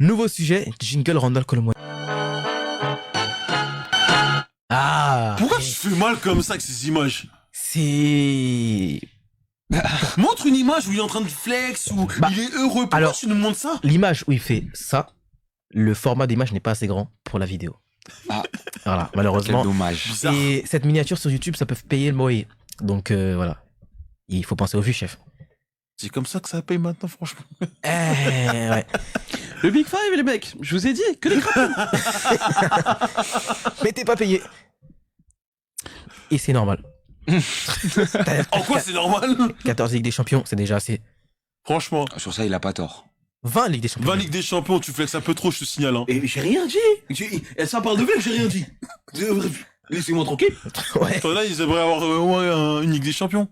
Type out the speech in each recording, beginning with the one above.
Nouveau sujet, jingle Randall Colomwani. Ah, Pourquoi tu te fais mal comme ça avec ces images? c'est... Montre une image où il est en train de flex, où il est heureux. Pourquoi alors- tu nous montres ça? L'image où il fait ça, le format d'image n'est pas assez grand pour la vidéo. Ah. Voilà, Quel malheureusement. dommage. Bizarre. Et cette miniature sur YouTube, ça peut payer le moyen. Donc voilà, il faut penser au vues, chef. C'est comme ça que ça paye maintenant, franchement. Ouais. Le Big Five, les mecs, je vous ai dit, que des crapauds. Mais t'es pas payé. Et c'est normal. En quoi c'est normal? 14 Ligues des Champions, c'est déjà assez. Franchement. Sur ça, il a pas tort. 20 Ligues des Champions. 20 Ligue des Champions, tu flexes un peu trop, je te signale. Hein. Et j'ai rien dit. Ça parle de flex, j'ai rien dit. Laissez-moi tranquille. Ouais. Toi, là, ils aimeraient avoir au moins une Ligue des Champions.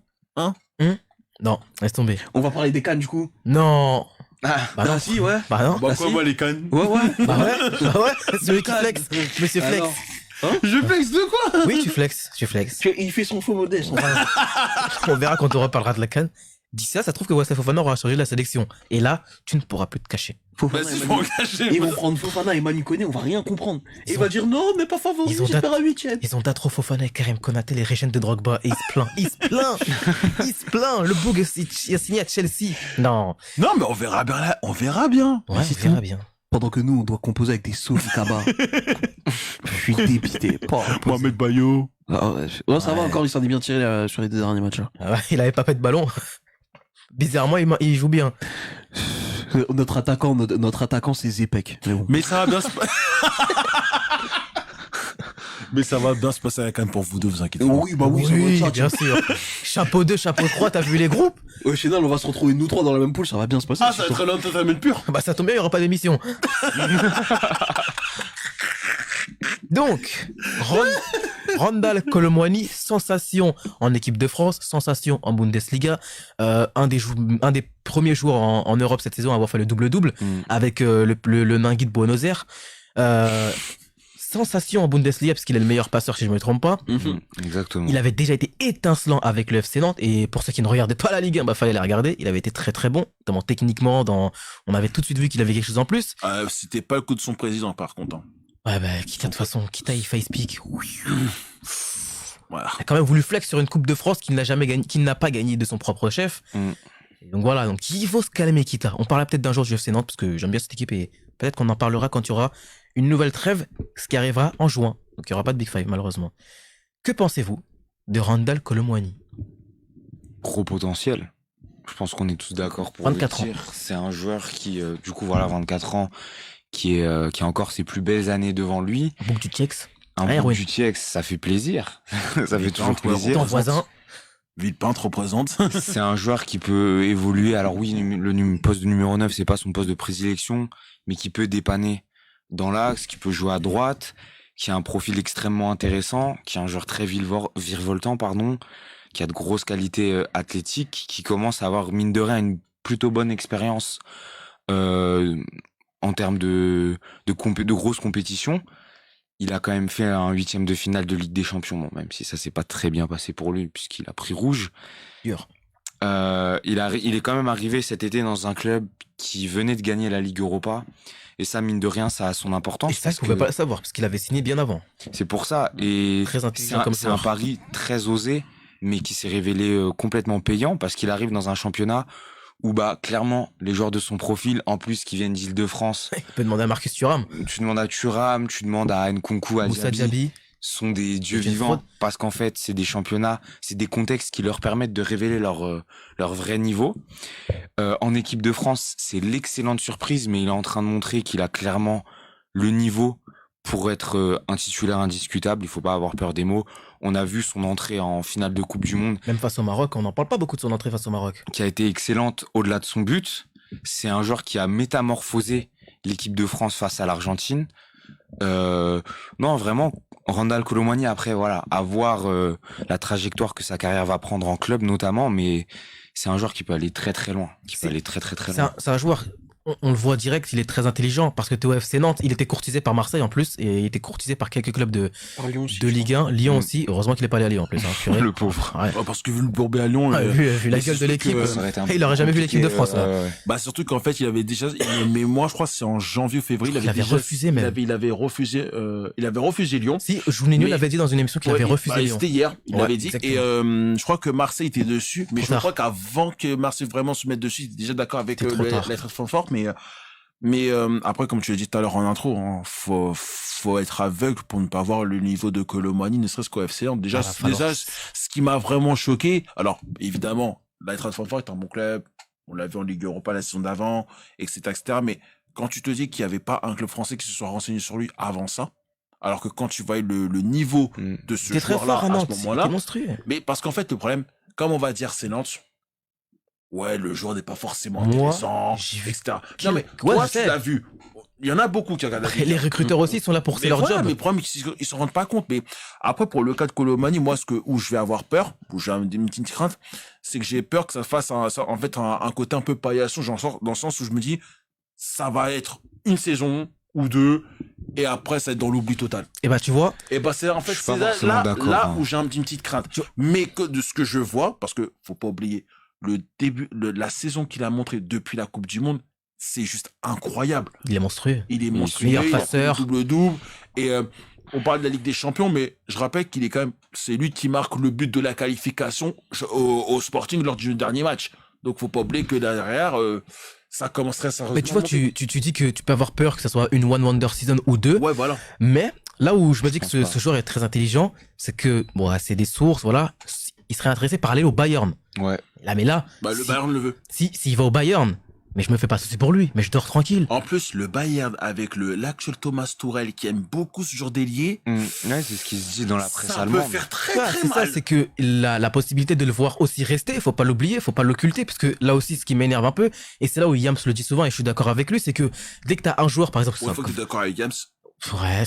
Non, laisse tomber. On va parler des cannes, du coup. Non. Ah, Bah non. si, ouais. Bah non. Bah Ah, quoi, si. moi, les cannes? Ouais. Bah ouais. Celui qui flex. Monsieur Flex. Alors, Je flex de quoi? Oui, tu flex. il fait son faux modeste. On verra quand on reparlera de la canne. Dis ça se trouve que Wesley Fofana aura changé la sélection. Et là, tu ne pourras plus te cacher. Fofana, Vas-y, et faut Manu- engager. Ils vont prendre Fofana et Manu Koné, on va rien comprendre. Et Ils il ont- va dire non, mais pas favori, ils ont j'espère à 8ème. Ils ont Datro Fofana et Karim Konaté, les régènes de Drogba, et il se plaint. Il se plaint. Le Boug, il a signé à Chelsea. Non. Non, mais on verra bien là. On verra bien. Ouais, c'est on verra tout. bien. Pendant que nous, on doit composer avec des Sophie Kaba. Je suis dépité. Mohamed Bayo. Ouais, ça va Ouais. encore, il s'en est bien tiré sur les 2 derniers matchs. Là. Ah ouais, il avait pas fait de ballon. Bizarrement, il joue bien. Notre attaquant, c'est Zepek. Mais bon. Mais ça va bien se passer. Mais ça va bien se passer avec Cannes pour vous deux, vous inquiétez pas. Oui, bah oui, ça va être ça. bien sûr. Chapeau 2, chapeau 3, t'as vu les groupes? Au final, on va se retrouver nous trois dans la même poule, ça va bien se passer. Ah, ça va être l'entertainment pur. Bah ça tombe bien, il n'y aura pas d'émission. Donc, Randall Colomwani, sensation en équipe de France, sensation en Bundesliga, un des premiers joueurs en Europe cette saison à avoir fait le double-double avec le Ningui de Buenos Aires. Sensation en Bundesliga parce qu'il est le meilleur passeur si je me trompe pas. Exactement. Il avait déjà été étincelant avec le FC Nantes et pour ceux qui ne regardaient pas la Ligue 1, bah fallait la regarder. Il avait été très très bon, notamment techniquement. On avait tout de suite vu qu'il avait quelque chose en plus. C'était pas le coup de son président, par contre. Hein. Ouais bah quitte de toute façon, quitte à il face pick. Voilà. Il a quand même voulu flex sur une Coupe de France qu'il n'a jamais gagné, qu'il n'a pas gagné de son propre chef. Et donc voilà, donc il faut se calmer Kita. On parlera peut-être d'un jour du FC Nantes parce que j'aime bien cette équipe et peut-être qu'on en parlera quand il y aura une nouvelle trêve, ce qui arrivera en juin. Donc il n'y aura pas de Big Five malheureusement. Que pensez-vous de Randall Colomwani? Gros potentiel. Je pense qu'on est tous d'accord pour 24 le dire. C'est un joueur qui, du coup, voilà, 24 ans, qui a encore ses plus belles années devant lui. Book du Tiex. Un Ouais, bon ouais. du TX, ça fait plaisir. Ça fait toujours Ton plaisir. Ton voisin. Villepinte représente. C'est un joueur qui peut évoluer. Alors oui, poste de numéro 9, c'est pas son poste de prédilection, mais qui peut dépanner dans l'axe, qui peut jouer à droite, qui a un profil extrêmement intéressant, qui est un joueur très virevoltant, qui a de grosses qualités athlétiques, qui commence à avoir, mine de rien, une plutôt bonne expérience en termes de grosses compétitions. Il a quand même fait un 8e de finale de Ligue des Champions, bon, même si ça s'est pas très bien passé pour lui, puisqu'il a pris rouge. Dur. Il est quand même arrivé cet été dans un club qui venait de gagner la Ligue Europa. Et ça, mine de rien, ça a son importance. Et ça, je parce pouvais que pas le savoir parce qu'il avait signé bien avant. c'est pour ça. Et Très intelligent comme c'est un joueur. pari très osé, mais qui s'est révélé complètement payant parce qu'il arrive dans un championnat où, bah, clairement, les joueurs de son profil, en plus, qui viennent d'Île-de-France, Il peut demander à Marcus Thuram, tu demandes à Thuram, tu demandes à Nkunku, à Moussa Diaby, Diaby. sont des dieux C'est une vivants fraude. parce qu'en fait, c'est des championnats, c'est des contextes qui leur permettent de révéler leur vrai niveau. En équipe de France, c'est l'excellente surprise, mais il est en train de montrer qu'il a clairement le niveau pour être un titulaire indiscutable. Il faut pas avoir peur des mots. On a vu son entrée en finale de Coupe du Monde Même face au Maroc, on n'en parle pas beaucoup de son entrée face au Maroc. qui a été excellente au-delà de son but. C'est un joueur qui a métamorphosé l'équipe de France face à l'Argentine. Non, vraiment, Randall Colomwani, après, voilà, à voir la trajectoire que sa carrière va prendre en club notamment, mais c'est un joueur qui peut aller très très loin. Qui peut C'est- aller très très très C'est loin. un joueur on le voit direct, il est très intelligent parce que t'es au FC Nantes, il était courtisé par Marseille en plus et il était courtisé par quelques clubs Par Lyon aussi, de je Ligue 1. Lyon aussi, heureusement qu'il est pas allé à Lyon en plus. Hein, purée. Le pauvre. Ouais. Ouais, parce que vu le Bourbet à Lyon, Vu la mais gueule de c'est l'équipe, sûr que, Ça aurait été un peu il aurait jamais vu l'équipe de compliqué, France. Là. bah surtout qu'en fait il avait déjà, mais moi je crois que c'est en janvier ou février, Il avait déjà- refusé même. il avait refusé Lyon. Si, Juninho Mais- l'avait dit dans une émission qu'il Ouais, avait refusé bah, Lyon. c'était hier, il Ouais, l'avait dit. exactement. Et je crois que Marseille était dessus, mais Trop je tard. crois qu'avant que Marseille vraiment se mette dessus, il était déjà d'accord avec C'était trop tard. la Francfort. Mais après, comme tu l'as dit tout à l'heure en intro, hein, faut être aveugle pour ne pas voir le niveau de Kolo Muani, ne serait-ce qu'au FC. Déjà, Ah, va falloir. déjà, ce qui m'a vraiment choqué, alors évidemment, l'Eintracht Francfort est un bon club, on l'a vu en Ligue Europa la saison d'avant, etc. Mais quand tu te dis qu'il n'y avait pas un club français qui se soit renseigné sur lui avant ça, alors que quand tu vois le niveau de ce C'était très joueur-là fort à à Nantes, ce moment-là, c'était monstrueux. mais parce qu'en fait, le problème, comme on va dire, c'est Nantes. Ouais, le joueur n'est pas forcément Moi, intéressant, j'ai vu etc. qu'il- Non, mais Ouais, toi, je tu sais. l'as vu. Il y en a beaucoup qui regardent la Après, Ligue les 1. recruteurs aussi sont là pour faire Mais leur voilà, job. mais le problème, ils s'en rendent pas compte. Mais après, pour le cas de Colomani, moi, où je vais avoir peur, où j'ai une petite crainte, c'est que j'ai peur que ça fasse un côté un peu paillasson, dans le sens où je me dis, ça va être une saison ou deux, et après, ça va être dans l'oubli total. Et bah, tu vois, Et bah, c'est en fait, Je suis pas c'est forcément là d'accord, hein. où j'ai une petite crainte. Mais que de ce que je vois, parce que faut pas oublier, le début, la saison qu'il a montré depuis la Coupe du Monde, c'est juste incroyable. il est monstrueux. Il est Il est monstrueux, meilleur il a passeur. fait le double-double. Et on parle de la Ligue des Champions, mais je rappelle qu'il est quand même, c'est lui qui marque le but de la qualification au Sporting lors du dernier match. Donc faut pas oublier que derrière, ça commencerait sérieusement. Mais tu vois, à monter. tu dis que tu peux avoir peur que ça soit une one wonder season ou deux. Ouais, voilà. Mais là où je me dis que pense ce, pas. ce joueur est très intelligent, c'est que, bon, c'est des sources, voilà. Il serait intéressé par aller au Bayern. Ouais. Là, mais là, Bah, le si- Bayern le veut. s'il va au Bayern, mais je me fais pas souci pour lui, mais je dors tranquille. En plus, le Bayern avec l'actuel Thomas Tuchel qui aime beaucoup ce genre d'ailier, Ouais, c'est ce qui se dit dans la presse ça peut allemande. faire très Ouais, très c'est ça, mal. c'est que la possibilité de le voir aussi rester, faut pas l'oublier, faut pas l'occulter, parce que là aussi, ce qui m'énerve un peu, et c'est là où Yams le dit souvent, et je suis d'accord avec lui, c'est que dès que t'as un joueur, par exemple, Une fois que tu es d'accord avec James, ouais,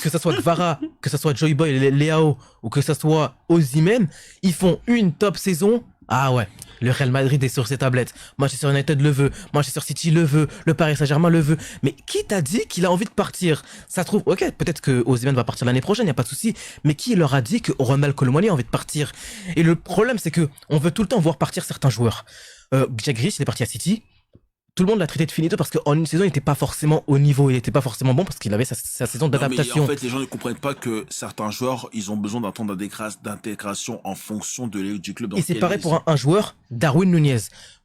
que ça soit Kvara, que ça soit Joy Boy et Leao, ou que ça soit Osimhen, ils font une top saison. Ah ouais, le Real Madrid est sur ses tablettes. Manchester United le veut, Manchester City le veut, le Paris Saint-Germain le veut. Mais qui t'a dit qu'il a envie de partir? Ça se trouve, ok, peut-être que Osimhen va partir l'année prochaine, y a pas de souci. Mais qui leur a dit que Ronald Koeman a envie de partir? Et le problème, c'est que on veut tout le temps voir partir certains joueurs. Jack Grealish, il est parti à City. Tout le monde l'a traité de finito parce qu'en une saison, il n'était pas forcément au niveau, il n'était pas forcément bon parce qu'il avait sa saison non, mais d'adaptation. en fait, les gens ne comprennent pas que certains joueurs, ils ont besoin d'un temps d'intégration en fonction du club dans Et c'est lequel pareil ils pour sont. un joueur, Darwin Nunez.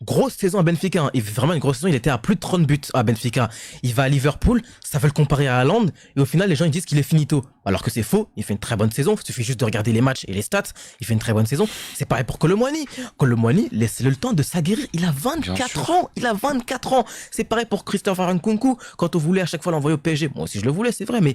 Grosse saison à Benfica, hein. Et vraiment une grosse saison, il était à plus de 30 buts à Benfica. Il va à Liverpool, ça veut le comparer à Haaland, et au final, les gens ils disent qu'il est finito. Alors que c'est faux, il fait une très bonne saison, il suffit juste de regarder les matchs et les stats, il fait une très bonne saison. C'est pareil pour Kolo Muani. Kolo Muani, laissez-le le temps de s'aguerrir, il a 24 ans, il a 24 ans. C'est pareil pour Christopher Nkunku, quand on voulait à chaque fois l'envoyer au PSG. Moi aussi je le voulais, c'est vrai, mais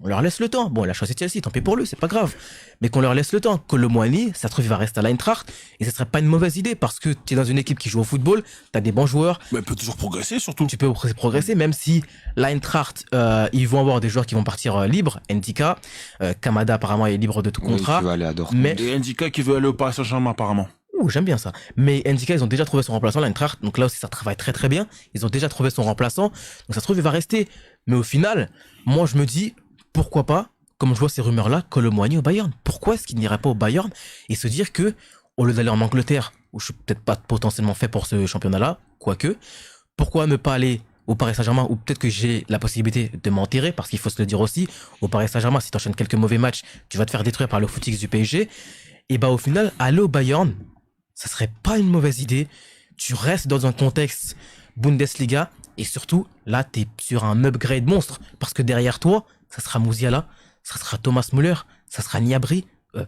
on leur laisse le temps. Bon, il a choisi Chelsea, tant pis pour lui, c'est pas grave. Mais qu'on leur laisse le temps. Kolo Muani, ça se trouve, il va rester à l'Eintracht. Et ce serait pas une mauvaise idée parce que tu es dans une équipe qui joue au football, t'as des bons joueurs, Mais il peut toujours progresser, surtout. tu peux progresser, même si l'Eintracht, ils vont avoir des joueurs qui vont partir libres. Ndika, Kamada apparemment est libre de tout Oui, contrat. tu vas aller à Dortmund. Mais Et Ndika qui veut aller au Paris Saint-Germain, apparemment. ouh, j'aime bien ça. Mais Ndika, ils ont déjà trouvé son remplaçant, l'Eintracht. Donc là aussi, ça travaille très très bien. Ils ont déjà trouvé son remplaçant. Donc ça se trouve, il va rester. Mais au final, moi, je me dis, pourquoi pas, comme je vois ces rumeurs-là, Kolo Muani au Bayern. Pourquoi est-ce qu'il n'irait pas au Bayern et se dire que, au lieu d'aller en Angleterre, où je suis peut-être pas potentiellement fait pour ce championnat-là, quoique, pourquoi ne pas aller au Paris Saint-Germain, où peut-être que j'ai la possibilité de m'enterrer, parce qu'il faut se le dire aussi, au Paris Saint-Germain, si tu enchaînes quelques mauvais matchs, tu vas te faire détruire par le footix du PSG. Et bah au final, aller au Bayern, ça serait pas une mauvaise idée. Tu restes dans un contexte Bundesliga, et surtout, là, t'es sur un upgrade monstre, parce que derrière toi, ça sera Musiala, ça sera Thomas Müller, ça sera Gnabry, ça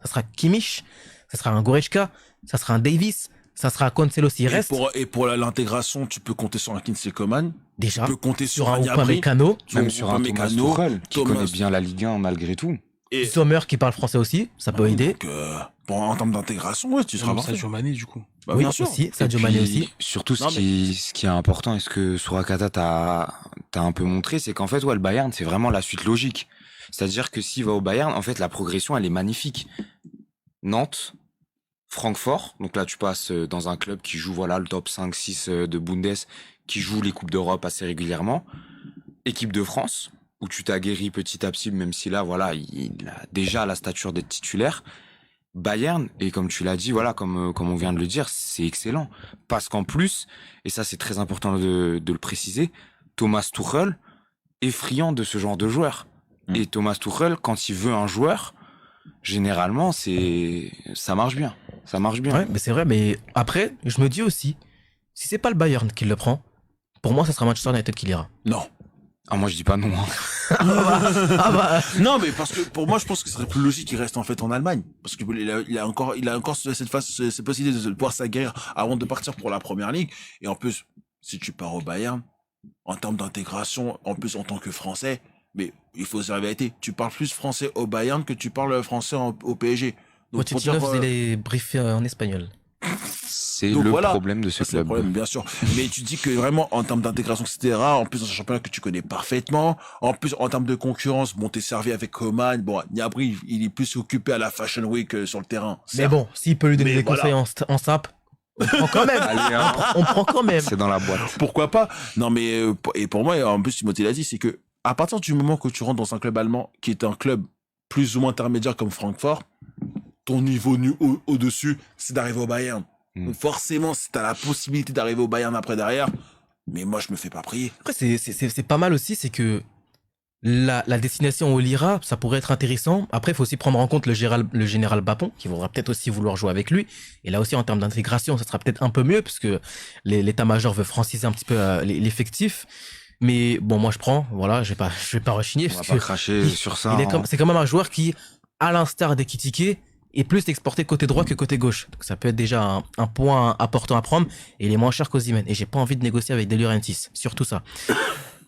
sera Kimmich, ça sera un Goretzka, ça sera un Davis, ça sera un Cancelo s'il reste. Et pour l'intégration, tu peux compter sur un Kingsley Coman. Déjà, Tu peux compter sur sur un un Gnabry. Upamecano, Même sur un Thomas Upamecano, Tuchel, qui Thomas- connaît bien la Ligue 1 malgré tout. Et Sommer qui parle français aussi, ça peut aider. donc, bon, en termes d'intégration, ouais, tu seras Comme parfait. Sadio Mané, du coup. Bah, Oui, bien sûr. aussi, Et Sadio puis, Mané aussi. Surtout, Non, ce qui est important, et ce que Surakata t'a un peu montré, c'est qu'en fait, ouais, le Bayern, c'est vraiment la suite logique. C'est-à-dire que s'il va au Bayern, en fait, la progression, elle est magnifique. Nantes, Francfort, donc là, tu passes dans un club qui joue, voilà, le top 5-6 de Bundes, qui joue les Coupes d'Europe assez régulièrement. Équipe de France, où tu t'aguerris petit à petit, même si là, voilà, il a déjà la stature d'être titulaire. Bayern, et comme tu l'as dit, voilà, comme on vient de le dire, c'est excellent. Parce qu'en plus, et ça c'est très important de le préciser, Thomas Tuchel est friand de ce genre de joueur. Et Thomas Tuchel, quand il veut un joueur, généralement, ça marche bien. Ça marche bien. Ouais, mais c'est vrai, mais après, je me dis aussi, si c'est pas le Bayern qui le prend, pour moi, ça sera Manchester United qui l'ira. Non. Ah, moi je dis pas non. Hein. Non, mais parce que pour moi, je pense que ce serait plus logique qu'il reste en fait en Allemagne, parce que il a encore cette possibilité de pouvoir s'aguerrir avant de partir pour la première ligue. Et en plus, si tu pars au Bayern, en termes d'intégration, en plus en tant que Français, mais il faut se dire la vérité, tu parles plus français au Bayern que tu parles français au PSG. Donc, Pochettino faisait les briefs en espagnol. C'est le problème de ce C'est le club. problème, bien sûr. Mais tu dis que vraiment, en termes d'intégration, etc., en plus dans un championnat que tu connais parfaitement, en plus en termes de concurrence, bon, t'es servi avec Coman, bon, Gnabry, il est plus occupé à la Fashion Week sur le terrain. Mais bon, s'il peut lui donner des conseils en SAP, on prend quand même. Allez, hein. On prend quand même. C'est dans la boîte. Pourquoi pas? Non, mais, et pour moi, en plus, Timothée l'a dit, c'est que, à partir du moment que tu rentres dans un club allemand, qui est un club plus ou moins intermédiaire comme Francfort, ton niveau au-dessus, c'est d'arriver au Bayern. Donc forcément, si t'as la possibilité d'arriver au Bayern après derrière, mais moi je me fais pas prier. Après, c'est pas mal aussi, c'est que la destination au Lira, ça pourrait être intéressant. Après, il faut aussi prendre en compte le général Bapon, qui voudra peut-être aussi vouloir jouer avec lui. Et là aussi, en termes d'intégration, ça sera peut-être un peu mieux, parce que l'état-major veut franciser un petit peu l'effectif. Mais bon, moi je prends, voilà, je vais pas rechigner. On va pas cracher sur ça. C'est quand même un joueur qui, à l'instar d'Ekitike, est plus exporté côté droit que côté gauche. Donc ça peut être déjà un point important à prendre, et il est moins cher qu'Osimhen. Et j'ai pas envie de négocier avec De Laurentiis, surtout ça.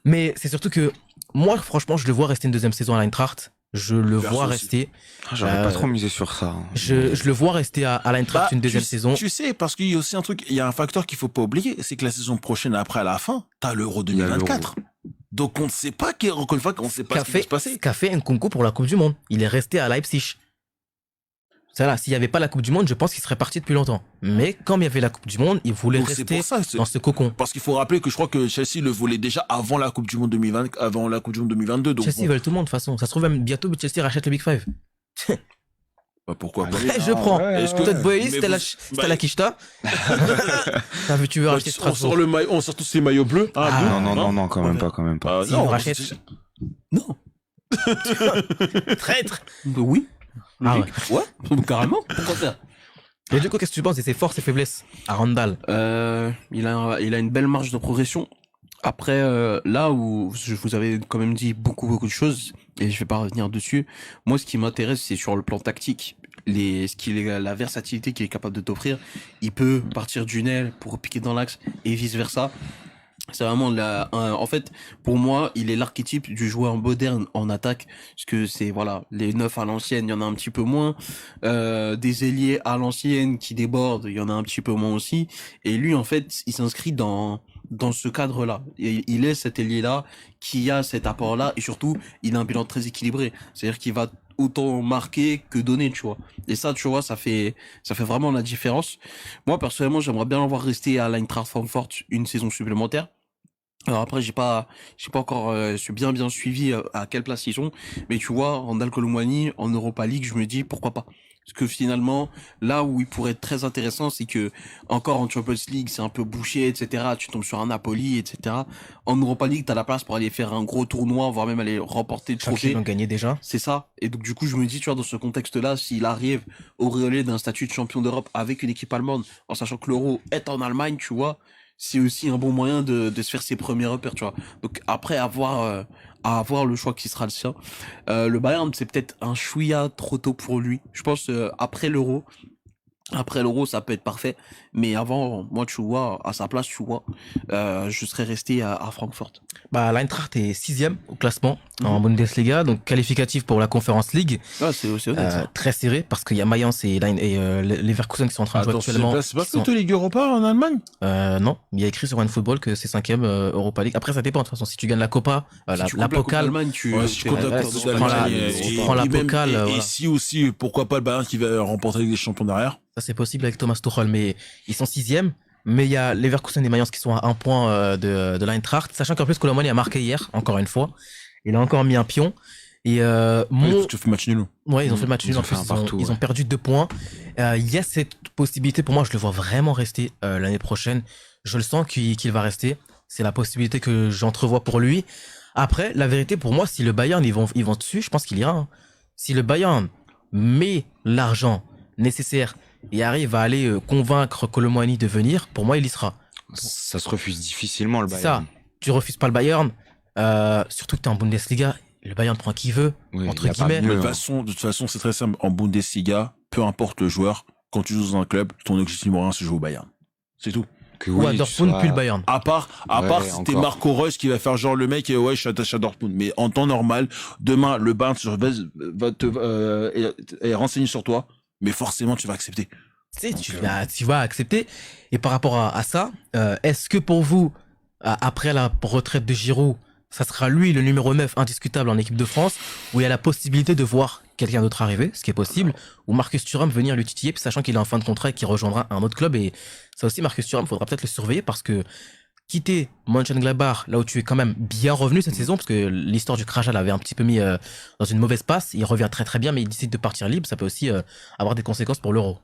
Mais c'est surtout que moi, franchement, je le vois rester une deuxième saison à l'Eintracht. Je le vois rester. J'aurais pas trop misé sur ça. Je le vois rester à l'Eintracht une deuxième saison. Tu sais, parce qu'il y a aussi un truc, il y a un facteur qu'il faut pas oublier, c'est que la saison prochaine, après à la fin, t'as l'Euro 2024. Donc on ne sait pas, encore une fois, on ne sait pas ce qui va se passer. Qu'a fait Nkunku pour la Coupe du Monde. Il est resté à Leipzig. C'est là, s'il n'y avait pas la Coupe du Monde, je pense qu'il serait parti depuis longtemps. Mais comme il y avait la Coupe du Monde, il voulait rester dans ce cocon. Parce qu'il faut rappeler que je crois que Chelsea le voulait déjà avant la Coupe du Monde 2020, avant la Coupe du Monde 2022. Donc Chelsea veulent tout le monde de toute façon. Ça se trouve même bientôt Chelsea rachète le Big Five. Bah pourquoi pas? Je prends. Est-ce que Todd Boehly, c'était la Quicheta. Tu veux racheter Strasbourg. On sort tous les maillots bleus. Non, quand même pas. Si on rachète. Non. Traître. Oui. Ah Ouais, carrément. Pourquoi faire? Et du coup, qu'est-ce que tu penses de ses forces et faiblesses à Randall? Il a une belle marge de progression. Après, là où je vous avais quand même dit beaucoup de choses, et je vais pas revenir dessus, moi ce qui m'intéresse c'est sur le plan tactique, la versatilité qu'il est capable de t'offrir. Il peut partir d'une aile pour piquer dans l'axe et vice versa. C'est vraiment en fait, pour moi, il est l'archétype du joueur moderne en attaque, parce que c'est, voilà, les neufs à l'ancienne, il y en a un petit peu moins, des ailiers à l'ancienne qui débordent, il y en a un petit peu moins aussi, et lui, en fait, il s'inscrit dans ce cadre-là. Et il est cet ailier-là, qui a cet apport-là, et surtout, il a un bilan très équilibré. C'est-à-dire qu'il va autant marquer que donner, tu vois. Et ça, tu vois, ça fait vraiment la différence. Moi, personnellement, j'aimerais bien l'avoir resté à l'Eintracht Francfort une saison supplémentaire. Alors après, j'ai pas encore bien suivi à quelle place ils sont, mais tu vois, Randal Colomwani en Europa League, je me dis pourquoi pas. Parce que finalement, là où il pourrait être très intéressant, c'est que encore en Champions League, c'est un peu bouché, etc. Tu tombes sur un Napoli, etc. En Europa League, t'as la place pour aller faire un gros tournoi, voire même aller remporter le trophée. Ils ont gagné déjà. C'est ça. Et donc du coup, je me dis, tu vois, dans ce contexte-là, s'il arrive au auréolé d'un statut de champion d'Europe avec une équipe allemande, en sachant que l'Euro est en Allemagne, tu vois, c'est aussi un bon moyen de se faire ses premiers repères, tu vois. Donc après à avoir le choix qui sera le sien. Le Bayern, c'est peut-être un chouïa trop tôt pour lui. Je pense après l'Euro, ça peut être parfait. Mais avant, moi, tu vois, à sa place, tu vois, je serais resté à Francfort. Bah, l'Eintracht est 6e au classement en Bundesliga, donc qualificatif pour la Conference League. Ah, c'est honnête, ça. Très serré parce qu'il y a Mayence et Leverkusen qui sont en train de jouer actuellement. C'est pas plutôt Ligue Europa en Allemagne? Non, il y a écrit sur OneFootball que c'est 5e Europa League. Après, ça dépend. De toute façon, si tu gagnes la Copa, la Pokal, tu prends la Pokal. Et si aussi, pourquoi pas le Bayern qui va remporter la Ligue des Champions derrière? Ça, c'est possible avec Thomas Tuchel, mais ils sont 6e. Mais il y a Leverkusen et Mayence qui sont à un point de l'Eintracht, sachant qu'en plus Colomani a marqué hier, encore une fois. Il a encore mis un pion. Et Tu fais match nul. Ouais, ils ont fait le match nul. En plus, ils ont perdu 2 points. Il y a cette possibilité, pour moi, je le vois vraiment rester l'année prochaine. Je le sens qu'il va rester. C'est la possibilité que j'entrevois pour lui. Après, la vérité, pour moi, si le Bayern, ils vont dessus, je pense qu'il ira. Hein. Si le Bayern met l'argent nécessaire et arrive à aller convaincre Colomani de venir, pour moi, il y sera. Ça se refuse difficilement, le C'est Bayern. ça. Tu refuses pas le Bayern. Surtout que tu es en Bundesliga. Le Bayern prend qui veut, Oui, entre y a pas guillemets. mieux. De toute façon, c'est très simple. En Bundesliga, peu importe le joueur, quand tu joues dans un club, ton objectif numéro 1, c'est jouer au Bayern. C'est tout. Que Ou à oui, Dortmund, sois- puis le Bayern. À part Ouais, si t'es encore. Marco Reus qui va faire genre le mec et ouais, je suis attaché à Dortmund. Mais en temps normal, demain, le Bayern va est renseigné sur toi, mais forcément, tu vas accepter. Tu sais, tu vas accepter. Et par rapport à ça, est-ce que pour vous, après la retraite de Giroud, ça sera lui le numéro 9 indiscutable en équipe de France, où il y a la possibilité de voir quelqu'un d'autre arriver, ce qui est possible, ou Marcus Thuram venir lui titiller, puis sachant qu'il est en fin de contrat et qu'il rejoindra un autre club. Et ça aussi, Marcus Thuram, faudra peut-être le surveiller parce que quitter Mönchengladbach, là où tu es quand même bien revenu cette saison, parce que l'histoire du crachat l'avait un petit peu mis dans une mauvaise passe, il revient très très bien, mais il décide de partir libre, ça peut aussi avoir des conséquences pour l'Euro.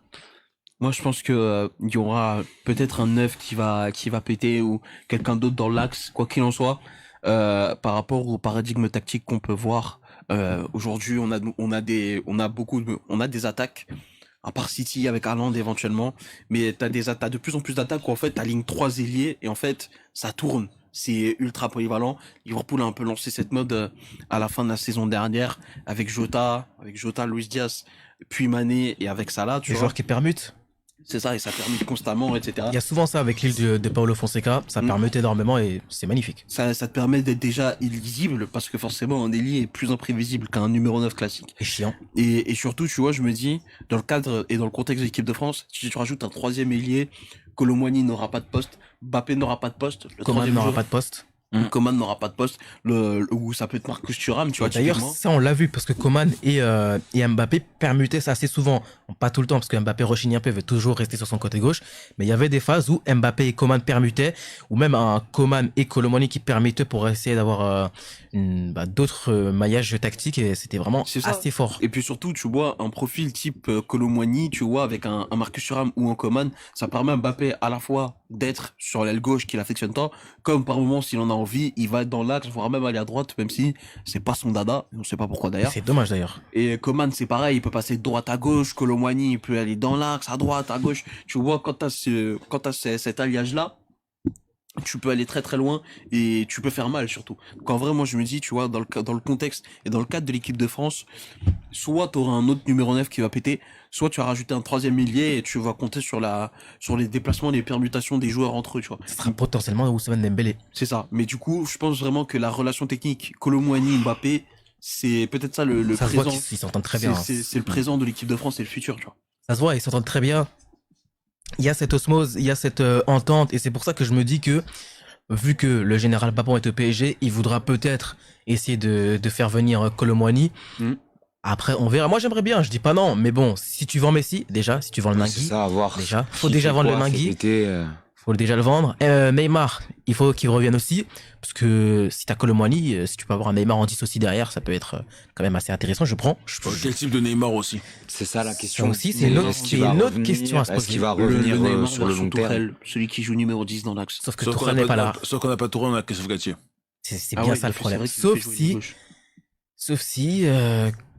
Moi, je pense que il y aura peut-être un 9 qui va péter ou quelqu'un d'autre dans l'axe, quoi qu'il en soit. Par rapport au paradigme tactique qu'on peut voir aujourd'hui, on a des attaques. À part City avec Haaland éventuellement, mais t'as de plus en plus d'attaques où en fait t'alignes 3 ailiers et en fait ça tourne. C'est ultra polyvalent. Liverpool a un peu lancé cette mode à la fin de la saison dernière avec Jota, Luis Diaz, puis Mané et avec Salah. Tu Les vois, joueurs qui permutent. c'est ça et ça permet constamment, etc. Il y a souvent ça avec l'île de Paulo Fonseca, ça permute énormément et c'est magnifique. Ça te permet d'être déjà illisible parce que forcément un ailier est plus imprévisible qu'un numéro 9 classique. C'est chiant. Et surtout, tu vois, je me dis, dans le cadre et dans le contexte de l'équipe de France, si tu rajoutes un troisième ailier, Colomboigny n'aura pas de poste, Mbappé n'aura pas de poste, le Coman troisième n'aura joueur, pas de poste. Coman n'aura pas de poste, ou ça peut être Marcus Thuram, tu vois, D'ailleurs, typiquement. ça on l'a vu parce que Coman et Mbappé permutaient ça assez souvent. Bon, pas tout le temps parce que Mbappé rechigne un peu, veut toujours rester sur son côté gauche. Mais il y avait des phases où Mbappé et Coman permutaient, ou même un Coman et Colomani qui permettaient pour essayer d'avoir d'autres maillages tactiques et c'était vraiment C'est ça. assez fort. Et puis surtout, tu vois, un profil type Colomboigny, tu vois, avec un Marcus Thuram ou un Coman, ça permet à Mbappé à la fois d'être sur l'aile gauche qu'il affectionne tant, comme par moment, s'il en a envie, il va être dans l'axe, voire même aller à droite, même si c'est pas son dada, on sait pas pourquoi d'ailleurs. C'est dommage d'ailleurs. Et Coman, c'est pareil, il peut passer de droite à gauche, Colomboigny, il peut aller dans l'axe, à droite, à gauche. Tu vois, quand t'as cet alliage-là, tu peux aller très très loin et tu peux faire mal surtout. Donc en vrai, moi je me dis, tu vois, dans le contexte et dans le cadre de l'équipe de France, soit tu auras un autre numéro 9 qui va péter, soit tu vas rajouter un troisième milieu et tu vas compter sur les déplacements, les permutations des joueurs entre eux, tu vois. Ce sera potentiellement Ousmane Dembélé. C'est ça. Mais du coup, je pense vraiment que la relation technique Colomboigny Mbappé, c'est peut-être ça le Ça se voit présent. qu'ils s'entendent très bien. C'est le présent de l'équipe de France et le futur, tu vois. Ça se voit, ils s'entendent très bien. Il y a cette osmose, il y a cette entente, et c'est pour ça que je me dis que, vu que le général Papon est au PSG, il voudra peut-être essayer de faire venir Colomboigny. Mm. Après, on verra. Moi, j'aimerais bien, je dis pas non, mais bon, si tu vends Messi, déjà, si tu vends le Ouais, c'est Nagui, ça, à voir. déjà, faut Qui déjà fait vendre le quoi cet Nagui. été, Faut déjà le vendre. Neymar, il faut qu'il revienne aussi, parce que si t'as Colomboigny, si tu peux avoir un Neymar en 10 aussi derrière, ça peut être quand même assez intéressant, je prends. Quel type de Neymar aussi? C'est ça la Ça question. aussi, c'est une autre, Est-ce qu'il c'est va une autre revenir question à se Est-ce poser. qu'il va Le revenir Neymar sur le version long terme Tourelle, celui qui joue numéro 10 dans l'axe. Sauf que Sauf qu'on Tourelle n'a n'est pas là. Sauf qu'on n'a pas Touré, on a Christophe Galtier. C'est Ah bien ouais, ça le c'est problème. vrai qu'il Sauf fait jouer si, de gauche. sauf si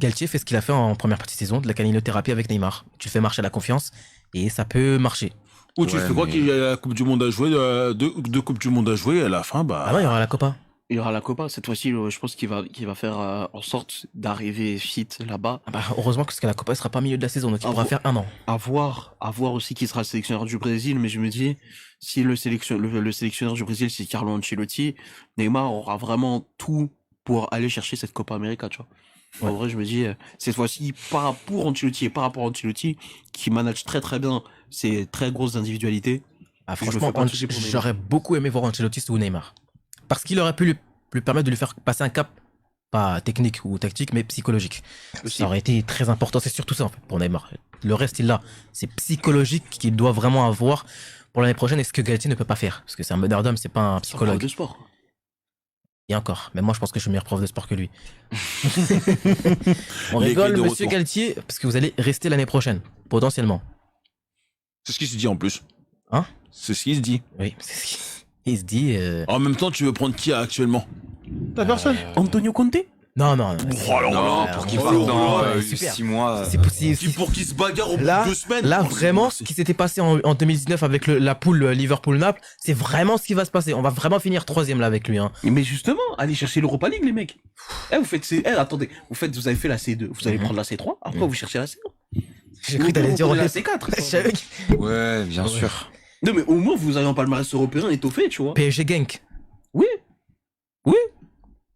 Galtier fait ce qu'il a fait en première partie de saison, de la caninothérapie avec Neymar. Tu fais marcher la confiance et ça peut marcher. Ou tu Ouais, fais quoi mais- qu'il y a la Coupe du Monde à jouer, deux Coupes du Monde à jouer, et à la fin, bah. Ah non, il y aura la Copa. Il y aura la Copa cette fois-ci. Je pense qu'il va faire en sorte d'arriver fit là-bas. Ah bah, heureusement que la Copa ne sera pas au milieu de la saison, donc il Ah, pourra bon. faire un an. À voir aussi qui sera le sélectionneur du Brésil. Mais je me dis, si le sélectionneur du Brésil c'est Carlo Ancelotti, Neymar aura vraiment tout pour aller chercher cette Copa América, tu vois. Ouais. En vrai, je me dis, cette fois-ci, pour Ancelotti et par rapport à Ancelotti, qui manage très très bien ses très grosses individualités. Ah, Je me franchement, fais pas toucher pour Neymar. j'aurais beaucoup aimé voir Ancelotti sous Neymar. Parce qu'il aurait pu lui permettre de lui faire passer un cap, pas technique ou tactique, mais psychologique. Aussi. Ça aurait été très important. C'est surtout ça, en fait, pour Neymar. Le reste, il l'a. C'est psychologique qu'il doit vraiment avoir pour l'année prochaine et ce que Galtier ne peut pas faire. Parce que c'est un meneur d'homme, c'est pas un C'est un prof psychologue. de sport. Et encore. Mais moi, je pense que je suis meilleur prof de sport que lui. On Les rigole, clés de monsieur retour. Galtier, parce que vous allez rester l'année prochaine. Potentiellement. C'est ce qui se dit en plus. Hein? C'est ce qui se dit. Oui, c'est ce qu'il se dit. En même temps, tu veux prendre qui actuellement? T'as personne? Antonio Conte? Non, non. Oh là Non, là, pour on qu'il va- parte dans ouais, super. 6 mois. C'est possible. Qui pour qui se bagarre au bout Là, de 2 semaines? Là, Oh, c'est vraiment, bon, ce qui s'était passé en 2019 avec la poule Liverpool-Naples, c'est vraiment ce qui va se passer. On va vraiment finir 3ème là avec lui. Hein. Mais justement, allez chercher l'Europa League, les mecs. Vous faites attendez, vous avez fait la C2, vous allez prendre la C3, après vous cherchez la C1. J'ai cru que t'allais dire la ouais. C4. Je savais que- Ouais, bien Ouais. sûr. Non, mais au moins, vous avez un palmarès européen étoffé, tu vois. PSG Genk. Oui. Oui.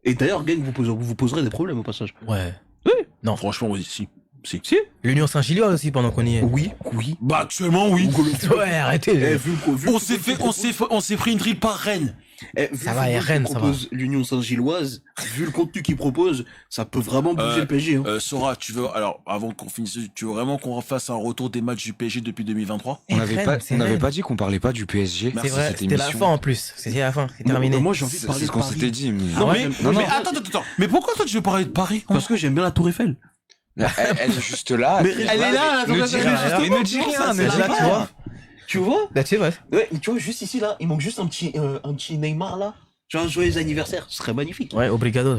Et d'ailleurs, gang, vous poserez des problèmes au passage. Ouais. Franchement, oui, si. Si. Si. L'Union Saint-Gilloise aussi pendant qu'on y est. Oui, oui. Bah, actuellement, oui. Ouais, arrêtez. On s'est pris une drill par Rennes. Ça va, et Rennes, ça va. L'Union Saint-Gilloise, vu le contenu qu'il propose, ça peut vraiment bouger le PSG. Hein. Sora, alors, avant qu'on finisse, tu veux vraiment qu'on refasse un retour des matchs du PSG depuis 2023? Eh, On n'avait Rennes, c'est pas Rennes. dit qu'on parlait pas du PSG. C'est vrai, cette c'était la émission. fin en plus. C'était la fin, c'est Non, terminé. moi, j'ai envie de C'est parler ce de qu'on Paris. s'était dit. Mais... Ah Non, ouais mais, non, mais non. attends. Mais pourquoi toi tu veux parler de Paris? Parce que j'aime bien la Tour Eiffel. Elle est juste là. Mais elle est là, Ne la dis Tour rien, Eiffel, mais ne dis justement, rien, ça, ne c'est dis là, rien. tu vois. Tu vois? Là, tu sais, ouais. Ouais, tu vois, juste ici, là, il manque juste un petit Neymar, là. Tu vois, un joyeux anniversaire, ce serait magnifique. Ouais, obrigado.